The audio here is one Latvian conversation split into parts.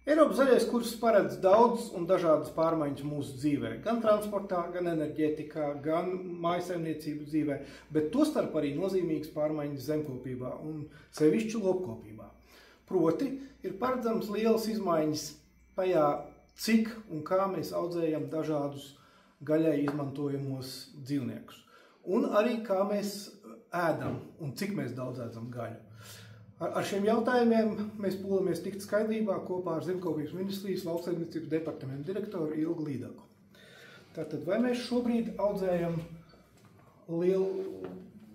Eiropas zaļais kurs paredz daudz un dažādas pārmaiņas mūsu dzīvē, gan transportā, gan enerģētikā, gan mājasaimniecību dzīvē, bet tostarp arī nozīmīgas pārmaiņas zemkopībā un sevišķi lopkopībā. Proti, ir paredzams lielas izmaiņas tajā, cik un kā mēs audzējam dažādus gaļai izmantojamos dzīvniekus. Un arī kā mēs ēdam un cik mēs daudz ēdam gaļu. Ar šiem jautājumiem mēs pūlamies tikt skaidrībā kopā ar Zemkopības ministrijas lauksaimniecības departamentu direktoru Ilgu Līdaku. Tātad, vai mēs šobrīd audzējam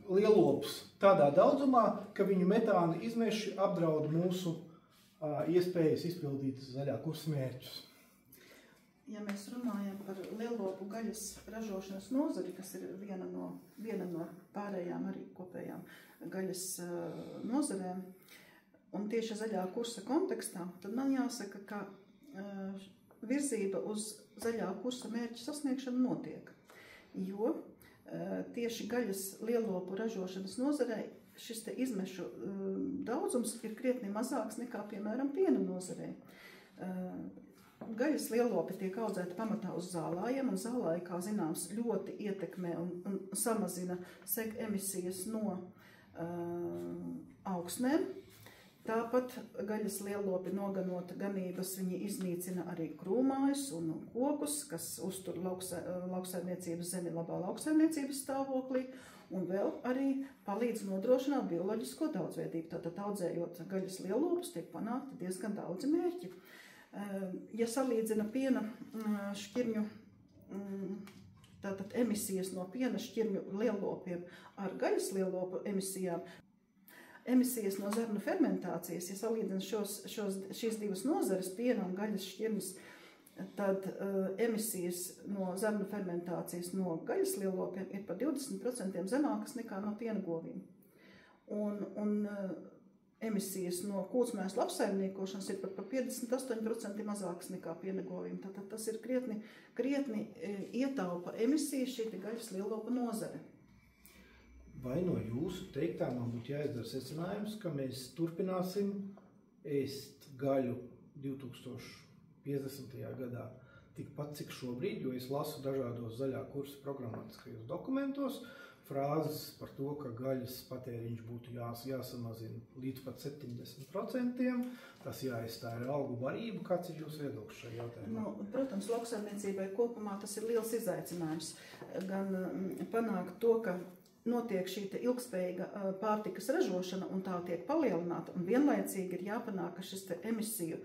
lielopus tādā daudzumā, ka viņu metāna izmeši apdraud mūsu iespējas izpildīt zaļā kursa mērķus? Ja mēs runājam par lielopu gaļas ražošanas nozari, kas ir viena no pārējām arī kopējām gaļas nozarēm, un tieši zaļā kursa kontekstā, tad man jāsaka, ka virzība uz zaļā kursa mērķu sasniegšanu notiek. Jo tieši gaļas lielopu ražošanas nozarei šis te izmešu daudzums ir krietni mazāks nekā, piemēram, piena nozarei. Gaļas lielopi tiek audzēti pamatā uz zālājiem, un zālāji, kā zināms, ļoti ietekmē un samazina seg emisijas no augsnēm. Tāpat gaļas lielopi noganot ganības, viņi iznīcina arī krūmājus un kokus, kas uztur lauksaimniecības zemi labā lauksaimniecības stāvoklī, un vēl arī palīdz nodrošināt bioloģisko daudzveidību. Tātad audzējot gaļas lielopus tiek panākti diezgan daudzi mērķi. Ja salīdzina piena šķirņu, tātad emisijas no piena šķirņu lielopiem ar gaļas lielopu emisijām, emisijas no zarnu fermentācijas, ja salīdzina šīs divas nozares, piena un gaļas šķirnes, tad emisijas no zarnu fermentācijas no gaļas lielopiem ir par 20% zemākas nekā no piena govīm. Un emisijas no kūtsmēslu apsaimniekošanas ir par 58% mazākas nekā piena govīm. Tātad tas ir krietni ietaupa emisijas šī gaļas lielopa nozare. Vai no jūsu teiktā man būtu jāizdara secinājums, ka mēs turpināsim ēst gaļu 2050. Gadā tikpat cik šobrīd, jo es lasu dažādos zaļā kursa programmatiskajos dokumentos, frāzes par to, ka gaļas patēriņš būtu jāsamazina līdz pat 70%, tas jāizstāja ar augu barību. Kāds ir jūsu viedoklis šajā jautājumā? Protams, lauksaimniecībai kopumā tas ir liels izaicinājums. Gan panākt to, ka notiek šī ilgspējīga pārtikas ražošana un tā tiek palielināta, un vienlaicīgi ir jāpanāk, ka šis emisiju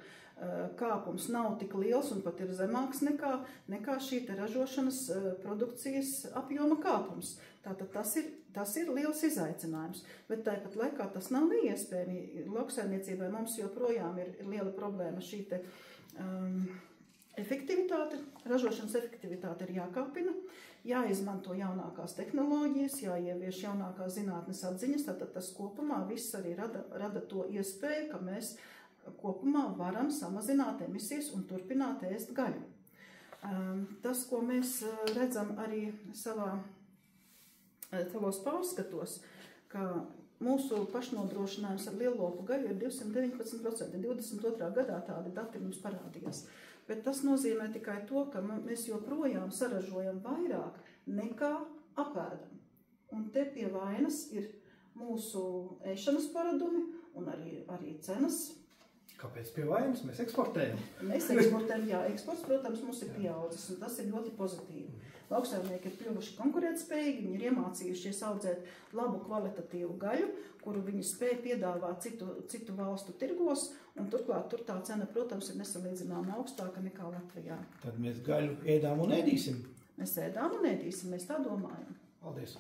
kāpums nav tik liels un pat ir zemāks nekā šī ražošanas produkcijas apjoma kāpums. Tātad tas ir liels izaicinājums, bet tāpat laikā tas nav neiespējami. Lauksaimniecībai mums joprojām ir liela problēma šī efektivitāte, ražošanas efektivitāte ir jākāpina, jāizmanto jaunākās tehnoloģijas, jāievieš jaunākās zinātnes atziņas, tātad tas kopumā viss arī rada to iespēju, ka mēs kopumā varam samazināt emisijas un turpināt ēst gaļu. Tas, ko mēs redzam arī savos pārskatos, ka mūsu pašnodrošinājums ar lielopu gaļu ir 219%. 22. gadā tādi dati mums parādījās. Bet tas nozīmē tikai to, ka mēs joprojām saražojam vairāk nekā apēdam. Un te pie vainas ir mūsu ēšanas paradumi un arī cenas. Kāpēc pie vainas? Mēs eksportējam. Mēs eksportējam, jā, eksports, protams, mums ir pieaudzis, un tas ir ļoti pozitīvi. Lauksaimnieki ir kļuvuši konkurētspējīgi, viņi ir iemācījušies audzēt labu kvalitatīvu gaļu, kuru viņi spēj piedāvāt citu valstu tirgos, un turklāt tur tā cena, protams, ir nesalīdzināma augstāka nekā Latvijā. Tad mēs gaļu ēdām un ēdīsim? Mēs ēdām un ēdīsim, mēs tā domājam. Paldies!